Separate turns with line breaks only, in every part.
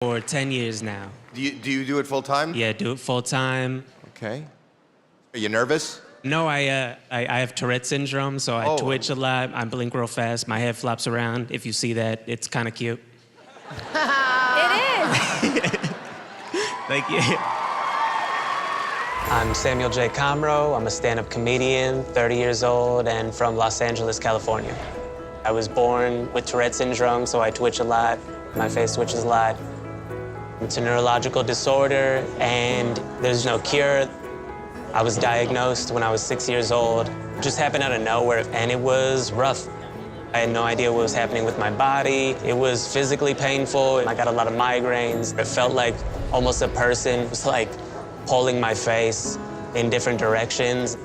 for 10 years now.
Do you do it full time?
Yeah, do it full time.
Okay. Are you nervous?
No, I have Tourette syndrome, so I twitch a lot. I blink real fast. My head flops around. If you see that, it's kind of cute.
It is.
Thank you. I'm Samuel J. Comroe. I'm a stand-up comedian, 30 years old, and from Los Angeles, California. I was born with Tourette syndrome, so I twitch a lot. My face twitches a lot. It's a neurological disorder, and there's no cure. I was diagnosed when I was 6 years old. It just happened out of nowhere, and it was rough. I had no idea what was happening with my body. It was physically painful. I got a lot of migraines. It felt like almost a person was like pulling my face in different directions.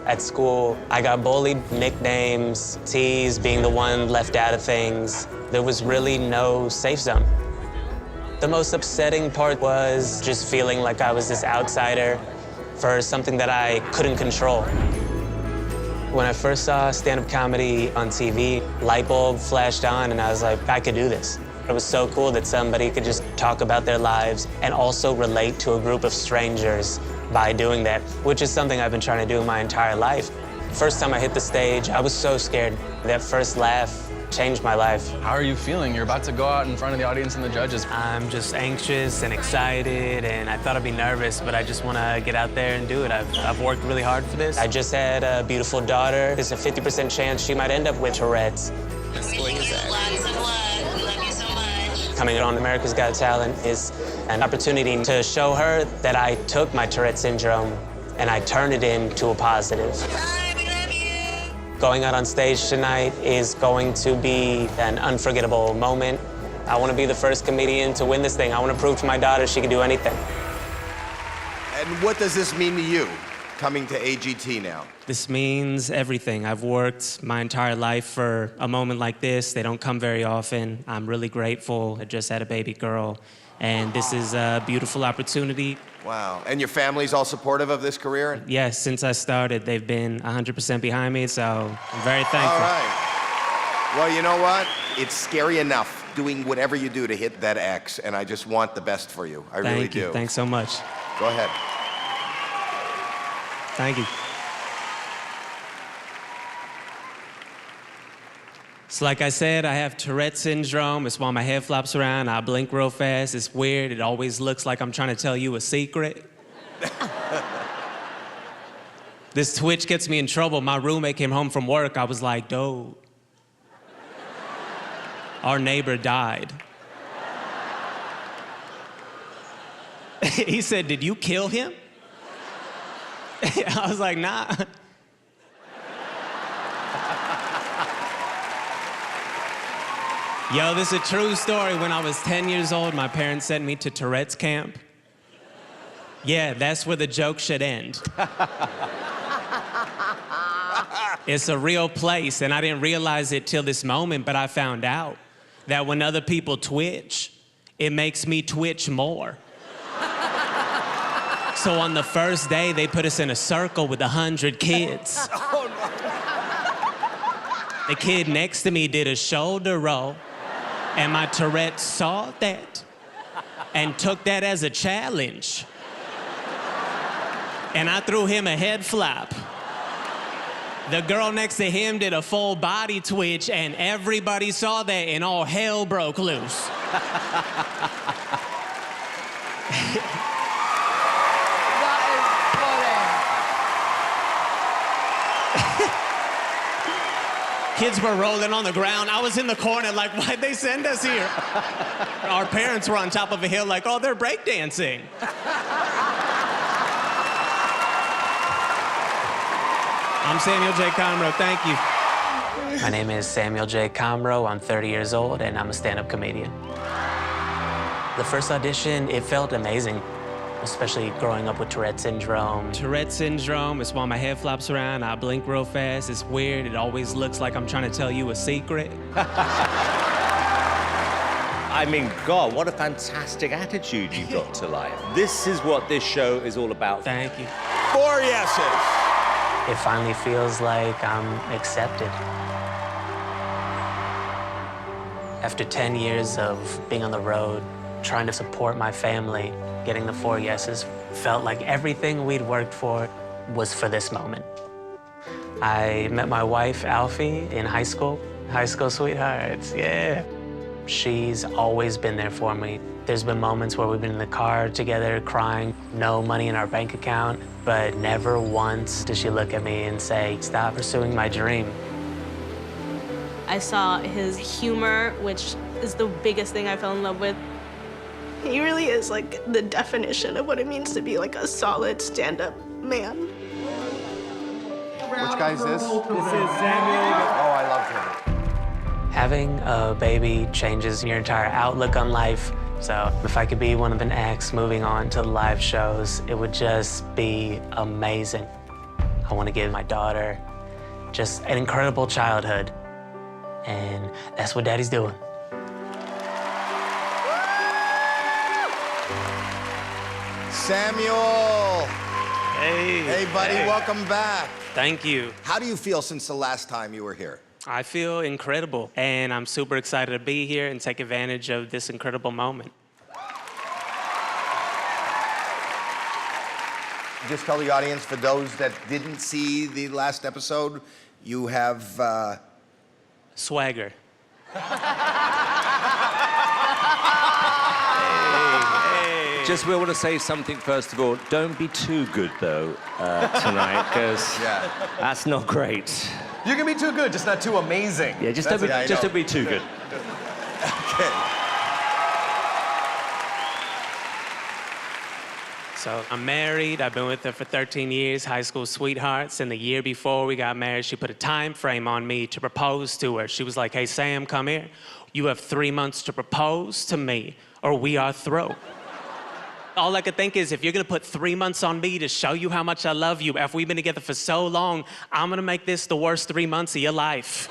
At school, I got bullied, nicknames, teased, being the one left out of things. There was really no safe zone. The most upsetting part was just feeling like I was this outsider for something that I couldn't control. When I first saw stand-up comedy on TV, light bulb flashed on, and I was like, I could do this. It was so cool that somebody could just talk about their lives and also relate to a group of strangers by doing that, which is something I've been trying to do my entire life. First time I hit the stage, I was so scared. That first laugh changed my life.
How are you feeling? You're about to go out in front of the audience and the judges.
I'm just anxious and excited, and I thought I'd be nervous, but I just want to get out there and do it. I've worked really hard for this. I just had a beautiful daughter. There's a 50% chance she might end up with Tourette's.
Lots of love. We love you so much.
Coming on America's Got Talent is an opportunity to show her that I took my Tourette syndrome and I turned it into a positive.
Hi, we love you.
Going out on stage tonight is going to be an unforgettable moment. I want to be the first comedian to win this thing. I want to prove to my daughter she can do anything.
And what does this mean to you, coming to AGT now?
This means everything. I've worked my entire life for a moment like this. They don't come very often. I'm really grateful. I just had a baby girl, and this is a beautiful opportunity.
Wow. And your family's all supportive of this career?
Yes, since I started, they've been 100% behind me, so I'm very thankful.
All right. Well, you know what? It's scary enough doing whatever you do to hit that X, and I just want the best for you. I really do.
Thanks so much.
Go ahead.
Thank you. So like I said, I have Tourette syndrome. It's why my head flops around. I blink real fast. It's weird. It always looks like I'm trying to tell you a secret. This twitch gets me in trouble. My roommate came home from work. I was like, dude, our neighbor died. He said, did you kill him? I was like, nah. Yo, this is a true story. When I was 10 years old, my parents sent me to Tourette's camp. Yeah, that's where the joke should end. It's a real place, and I didn't realize it till this moment, but I found out that when other people twitch, it makes me twitch more. So on the first day, they put us in a circle with 100 kids.
Oh, no.
The kid next to me did a shoulder roll, and my Tourette saw that and took that as a challenge. And I threw him a head flop. The girl next to him did a full body twitch, and everybody saw that, and all hell broke loose. Kids were rolling on the ground. I was in the corner like, why'd they send us here? Our parents were on top of a hill like, oh, they're breakdancing. I'm Samuel J. Comroe, thank you. My name is Samuel J. Comroe. I'm 30 years old, and I'm a stand-up comedian. The first audition, it felt amazing, especially growing up with Tourette syndrome. Tourette syndrome is why my head flops around. I blink real fast. It's weird. It always looks like I'm trying to tell you a secret.
I mean, God, what a fantastic attitude you've got to life. This is what this show is all about.
Thank you.
4 yeses.
It finally feels like I'm accepted. After 10 years of being on the road, trying to support my family, getting the 4 yeses, felt like everything we'd worked for was for this moment. I met my wife, Alfie, in high school. High school sweethearts, yeah. She's always been there for me. There's been moments where we've been in the car together crying, no money in our bank account, but never once did she look at me and say, stop pursuing my dream.
I saw his humor, which is the biggest thing I fell in love with.
He really is like the definition of what it means to be like a solid stand-up man.
Which guy is this? This is Samuel. Oh, I love him.
Having a baby changes your entire outlook on life. So if I could be one of an acts moving on to live shows, it would just be amazing. I want to give my daughter just an incredible childhood. And that's what Daddy's doing.
Samuel.
Hey.
Hey, buddy, welcome back.
Thank you.
How do you feel since the last time you were here?
I feel incredible, and I'm super excited to be here and take advantage of this incredible moment.
Just tell the audience, for those that didn't see the last episode, you have...
Swagger.
Just we want to say something first of all. Don't be too good though tonight, because that's not great.
You can be too good, just not too amazing.
Yeah, just don't be too good.
Okay.
So I'm married. I've been with her for 13 years, high school sweethearts. And the year before we got married, she put a time frame on me to propose to her. She was like, hey, Sam, come here. You have 3 months to propose to me, or we are through. All I could think is, if you're gonna put 3 months on me to show you how much I love you, after we've been together for so long, I'm gonna make this the worst 3 months of your life.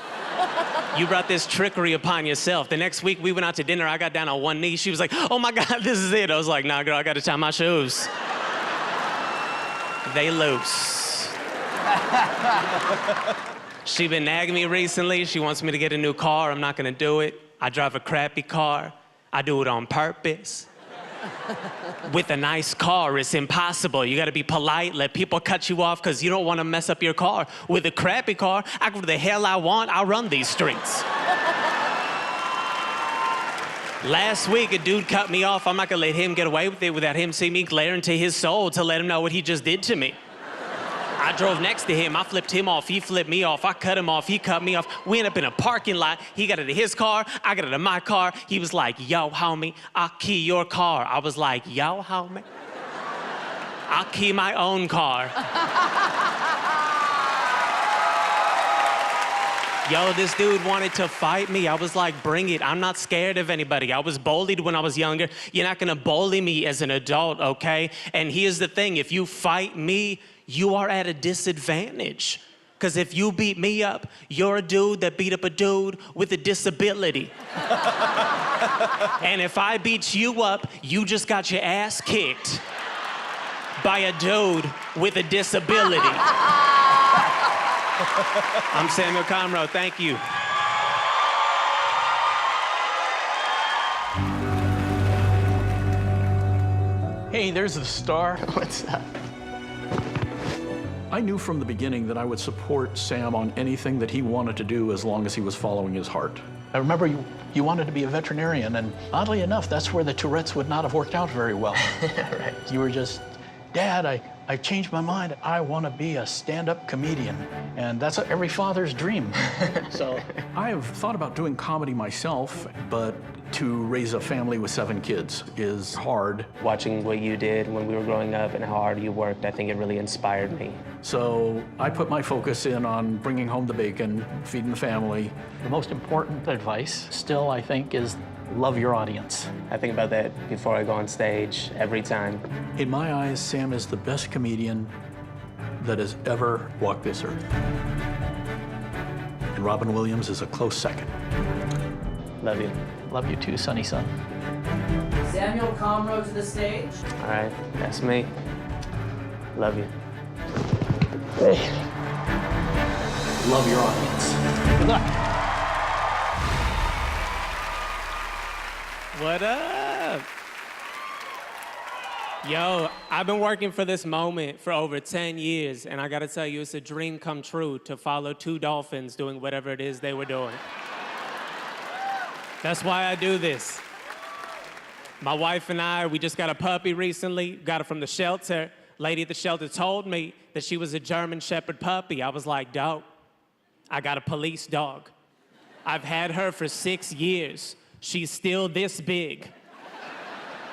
You brought this trickery upon yourself. The next week we went out to dinner, I got down on one knee. She was like, oh my God, this is it. I was like, nah, girl, I gotta tie my shoes. They loose. She been nagging me recently. She wants me to get a new car. I'm not gonna do it. I drive a crappy car. I do it on purpose. With a nice car, it's impossible. You gotta be polite, let people cut you off because you don't wanna mess up your car. With a crappy car, I go to the hell I want, I'll run these streets. Last week, a dude cut me off. I'm not gonna let him get away with it without him seeing me glare into his soul to let him know what he just did to me. I drove next to him, I flipped him off, he flipped me off, I cut him off, he cut me off. We ended up in a parking lot, he got into his car, I got into my car. He was like, yo, homie, I'll key your car. I was like, yo, homie, I'll key my own car. Yo, this dude wanted to fight me. I was like, bring it. I'm not scared of anybody. I was bullied when I was younger. You're not gonna bully me as an adult, okay? And here's the thing, if you fight me, you are at a disadvantage. Because if you beat me up, you're a dude that beat up a dude with a disability. And if I beat you up, you just got your ass kicked by a dude with a disability. I'm Samuel Comroe, thank you.
Hey, there's the star.
What's up?
I knew from the beginning that I would support Sam on anything that he wanted to do as long as he was following his heart. I remember you wanted to be a veterinarian, and oddly enough, that's where the Tourette's would not have worked out very well.
Right.
You were just, Dad, I changed my mind. I want to be a stand-up comedian. And that's every father's dream. So I have thought about doing comedy myself, but to raise a family with 7 kids is hard.
Watching what you did when we were growing up and how hard you worked, I think it really inspired me.
So I put my focus in on bringing home the bacon, feeding the family. The most important advice still, I think, is love your audience.
I think about that before I go on stage every time.
In my eyes, Sam is the best comedian that has ever walked this earth. And Robin Williams is a close second.
Love you.
Love you too, Sonny Son.
Samuel Comroe to the stage.
All right, that's me. Love you.
Hey. Love your audience. Good luck.
What up? Yo, I've been working for this moment for over 10 years, and I gotta tell you, it's a dream come true to follow two dolphins doing whatever it is they were doing. That's why I do this. My wife and I, we just got a puppy recently, got it from the shelter. Lady at the shelter told me that she was a German Shepherd puppy. I was like, dope. I got a police dog. I've had her for 6 years. She's still this big.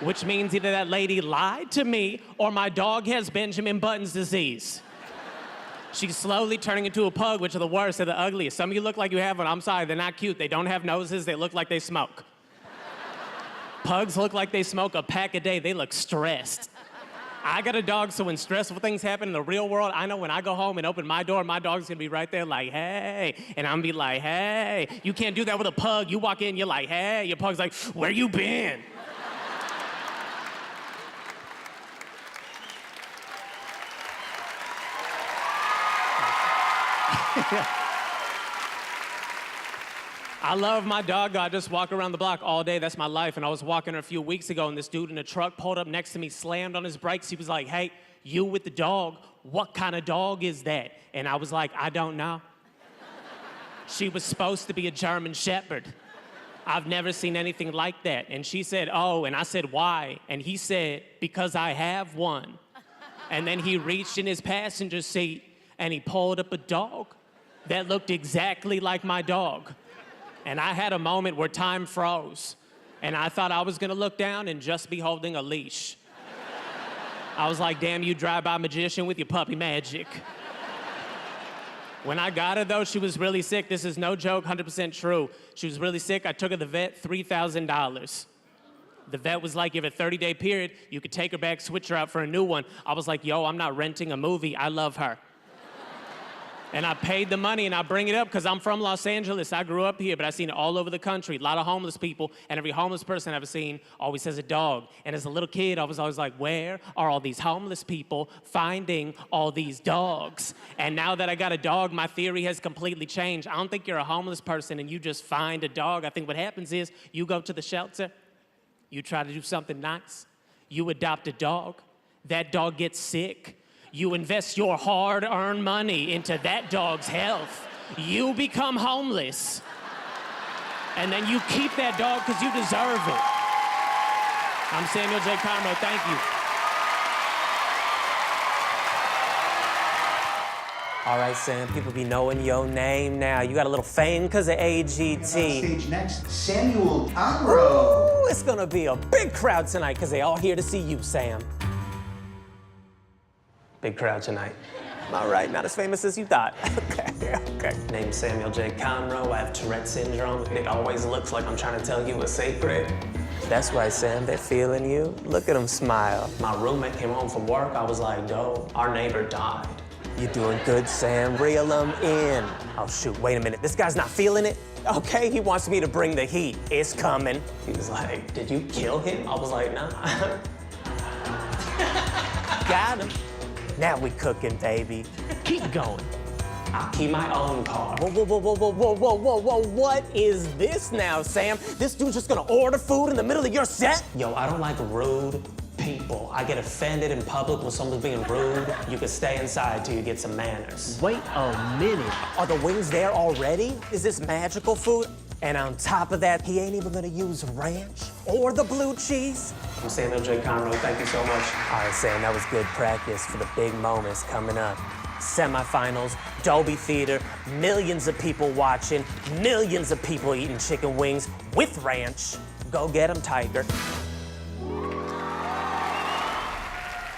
Which means either that lady lied to me or my dog has Benjamin Button's disease. She's slowly turning into a pug, which are the worst, they're the ugliest. Some of you look like you have one. I'm sorry, they're not cute. They don't have noses, they look like they smoke. Pugs look like they smoke a pack a day. They look stressed. I got a dog, so when stressful things happen in the real world, I know when I go home and open my door, my dog's gonna be right there like, hey. And I'm gonna be like, hey. You can't do that with a pug. You walk in, you're like, hey. Your pug's like, where you been? I love my dog, though. I just walk around the block all day. That's my life. And I was walking her a few weeks ago, and this dude in a truck pulled up next to me, slammed on his brakes. He was like, hey, you with the dog, what kind of dog is that? And I was like, I don't know. She was supposed to be a German Shepherd. I've never seen anything like that. And she said, oh, and I said, why? And he said, because I have one. And then he reached in his passenger seat, and he pulled up a dog that looked exactly like my dog. And I had a moment where time froze, and I thought I was gonna look down and just be holding a leash. I was like, damn you drive-by magician with your puppy magic. When I got her though, she was really sick. This is no joke, 100% true. She was really sick. I took her to the vet, $3,000. The vet was like, you have a 30-day period, you could take her back, switch her out for a new one. I was like, yo, I'm not renting a movie, I love her. And I paid the money, and I bring it up because I'm from Los Angeles. I grew up here, but I've seen it all over the country. A lot of homeless people, and every homeless person I've seen always has a dog. And as a little kid, I was always like, where are all these homeless people finding all these dogs? And now that I got a dog, my theory has completely changed. I don't think you're a homeless person and you just find a dog. I think what happens is you go to the shelter, you try to do something nice, you adopt a dog, that dog gets sick, you invest your hard-earned money into that dog's health. You become homeless. And then you keep that dog because you deserve it. I'm Samuel J. Comroe, thank you.
All right, Sam, people be knowing your name now. You got a little fame because of AGT.
On stage next, Samuel Comroe.
Ooh, it's gonna be a big crowd tonight because they all here to see you, Sam.
Big crowd tonight.
All right, not as famous as you thought. Okay.
Name's Samuel J. Comroe. I have Tourette syndrome. It always looks like I'm trying to tell you a secret.
That's right, Sam, they're feeling you. Look at them smile.
My roommate came home from work. I was like, yo, our neighbor died.
You're doing good, Sam. Reel them in. Oh, shoot, wait a minute. This guy's not feeling it? Okay, he wants me to bring the heat. It's coming.
He was like, did you kill him? I was like, nah.
Got him. Now we cooking, baby. Keep going.
I'll keep my own car.
Whoa. What is this now, Sam? This dude's just gonna order food in the middle of your set?
Yo, I don't like rude people. I get offended in public when someone's being rude. You can stay inside till you get some manners.
Wait a minute. Are the wings there already? Is this magical food? And on top of that, he ain't even gonna use ranch or the blue cheese?
I'm Samuel J. Conroe, thank you so much.
All right, Sam, that was good practice for the big moments coming up. Semifinals, Dolby Theater, millions of people watching, millions of people eating chicken wings with ranch. Go get 'em, Tiger.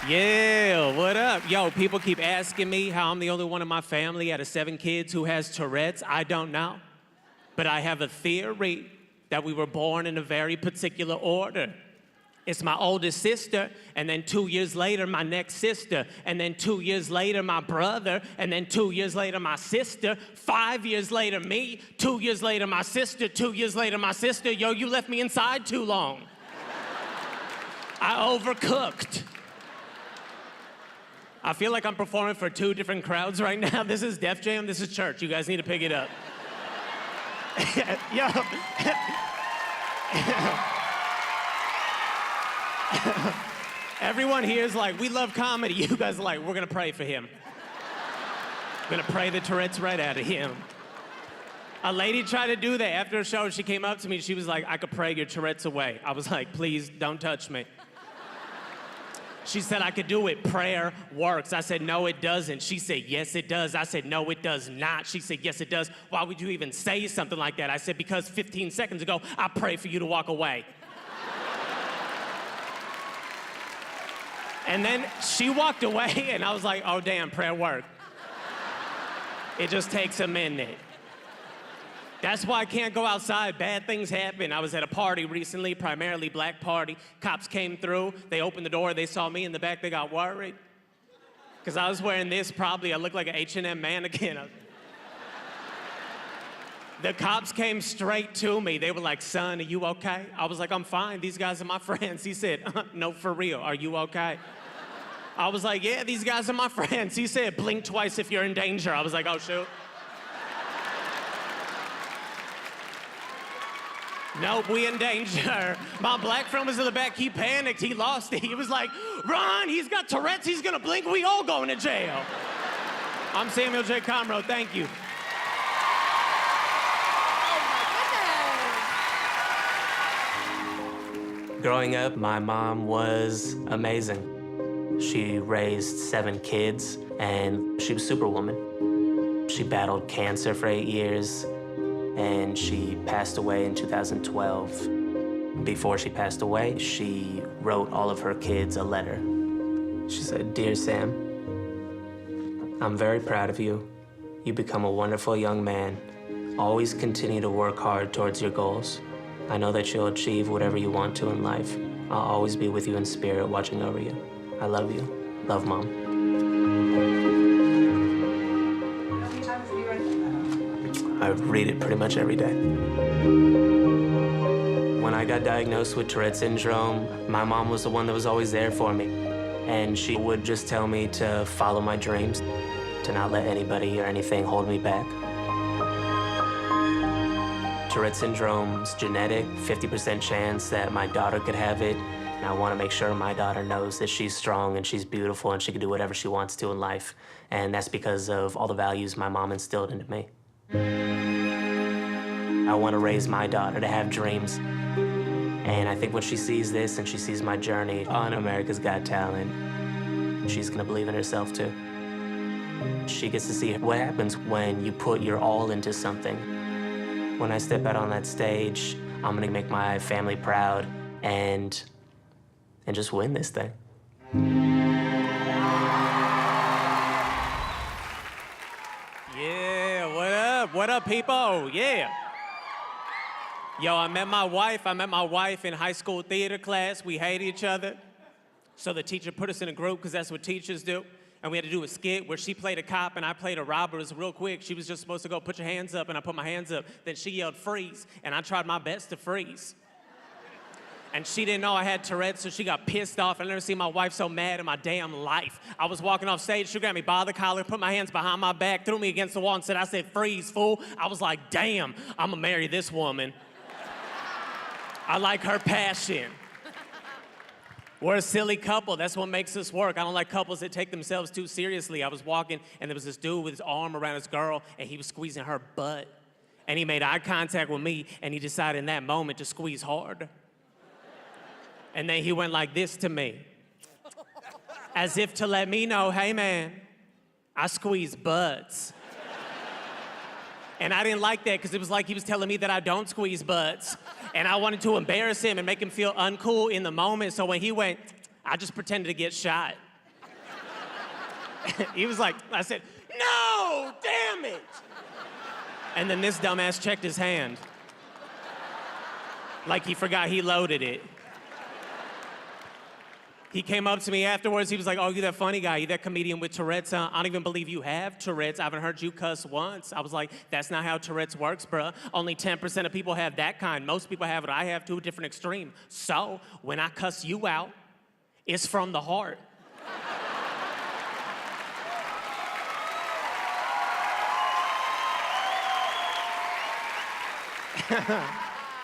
Yeah, what up? Yo, people keep asking me how I'm the only one in my family out of 7 kids who has Tourette's. I don't know. But I have a theory that we were born in a very particular order. It's my oldest sister, and then 2 years later, my next sister, and then 2 years later, my brother, and then 2 years later, my sister, 5 years later, me, 2 years later, my sister, 2 years later, my sister. Yo, you left me inside too long. I overcooked. I feel like I'm performing for 2 different crowds right now. This is Def Jam, this is church. You guys need to pick it up. Yo.
Everyone here is like, we love comedy. You guys are like, we're gonna pray for him. We're gonna pray the Tourette's right out of him. A lady tried to do that after a show. She came up to me. She was like, I could pray your Tourette's away. I was like, please don't touch me. She said I could do it. Prayer works. I said, no, it doesn't. She said, yes, it does. I said, no, it does not. She said, yes, it does. Why would you even say something like that? I said, because 15 seconds ago, I prayed for you to walk away. And then she walked away, and I was like, oh, damn, prayer worked. It just takes a minute. That's why I can't go outside. Bad things happen. I was at a party recently, primarily black party. Cops came through. They opened the door. They saw me in the back. They got worried. Because I was wearing this, probably. I looked like an H&M mannequin. The cops came straight to me. They were like, son, are you okay? I was like, I'm fine. These guys are my friends. He said, no, for real. Are you okay? I was like, yeah, these guys are my friends. He said, blink twice if you're in danger. I was like, oh, shoot. Nope, we in danger. My black friend was in the back. He panicked. He lost it. He was like, run, he's got Tourette's. He's going to blink. We all going to jail. I'm Samuel J. Comroe. Thank you.
Growing up, my mom was amazing. She raised 7 kids, and she was Superwoman. She battled cancer for 8 years, and she passed away in 2012. Before she passed away, she wrote all of her kids a letter. She said, Dear Sam, I'm very proud of you. You become a wonderful young man. Always continue to work hard towards your goals. I know that you'll achieve whatever you want to in life. I'll always be with you in spirit, watching over you. I love you. Love, Mom. I read it pretty much every day. When I got diagnosed with Tourette syndrome, my mom was the one that was always there for me. And she would just tell me to follow my dreams, to not let anybody or anything hold me back. Tourette syndrome's genetic, 50% chance that my daughter could have it. And I want to make sure my daughter knows that she's strong and she's beautiful and she can do whatever she wants to in life. And that's because of all the values my mom instilled into me. I want to raise my daughter to have dreams. And I think when she sees this and she sees my journey on America's Got Talent, she's going to believe in herself too. She gets to see what happens when you put your all into something. When I step out on that stage, I'm going to make my family proud and just win this thing.
Yeah, what up? What up, people? Yeah. Yo, I met my wife in high school theater class. We hate each other. So the teacher put us in a group, because that's what teachers do. And we had to do a skit where she played a cop and I played a robber. It was real quick. She was just supposed to go, put your hands up, and I put my hands up. Then she yelled, freeze, and I tried my best to freeze. And she didn't know I had Tourette's, so she got pissed off. I never seen my wife so mad in my damn life. I was walking off stage, she grabbed me by the collar, put my hands behind my back, threw me against the wall and said, I said, freeze, fool. I was like, damn, I'm gonna marry this woman. I like her passion. We're a silly couple. That's what makes us work. I don't like couples that take themselves too seriously. I was walking, and there was this dude with his arm around his girl, and he was squeezing her butt. And he made eye contact with me, and he decided in that moment to squeeze hard. And then he went like this to me, as if to let me know, hey, man, I squeeze butts. And I didn't like that, because it was like he was telling me that I don't squeeze butts. And I wanted to embarrass him and make him feel uncool in the moment. So when he went, I just pretended to get shot. He was like, I said, no, damn it. And then this dumbass checked his hand. Like he forgot he loaded it. He came up to me afterwards. He was like, oh, you that funny guy. You that comedian with Tourette's, huh? I don't even believe you have Tourette's. I haven't heard you cuss once. I was like, that's not how Tourette's works, bruh. Only 10% of people have that kind. Most people have what I have to a different extreme. So when I cuss you out, it's from the heart.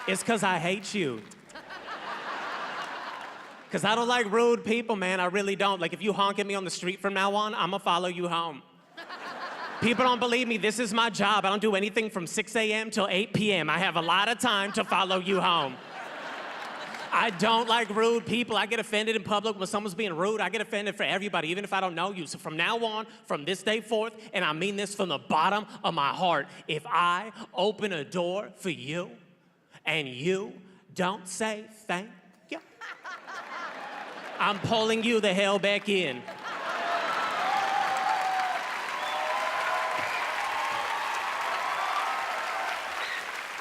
It's because I hate you. Because I don't like rude people, man. I really don't. Like, if you honk at me on the street from now on, I'm going to follow you home. People don't believe me. This is my job. I don't do anything from 6 a.m. till 8 p.m. I have a lot of time to follow you home. I don't like rude people. I get offended in public when someone's being rude. I get offended for everybody, even if I don't know you. So from now on, from this day forth, and I mean this from the bottom of my heart, if I open a door for you and you don't say thank you, I'm pulling you the hell back in.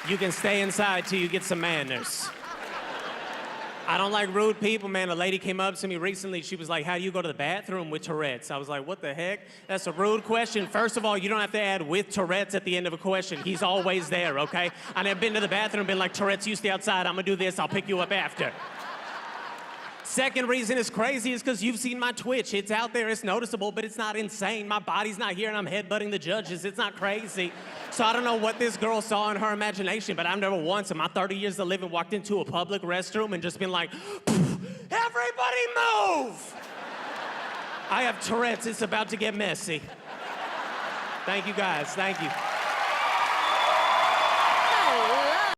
You can stay inside till you get some manners. I don't like rude people, man. A lady came up to me recently. She was like, how do you go to the bathroom with Tourette's? I was like, what the heck? That's a rude question. First of all, you don't have to add with Tourette's at the end of a question. He's always there, okay? I never been to the bathroom and been like, Tourette's, you stay outside. I'm gonna do this. I'll pick you up after. Second reason it's crazy is because you've seen my Twitch. It's out there, it's noticeable, but it's not insane. My body's not here and I'm headbutting the judges. It's not crazy. So I don't know what this girl saw in her imagination, but I've never once in my 30 years of living walked into a public restroom and just been like, everybody move! I have Tourette's, it's about to get messy. Thank you guys, thank you.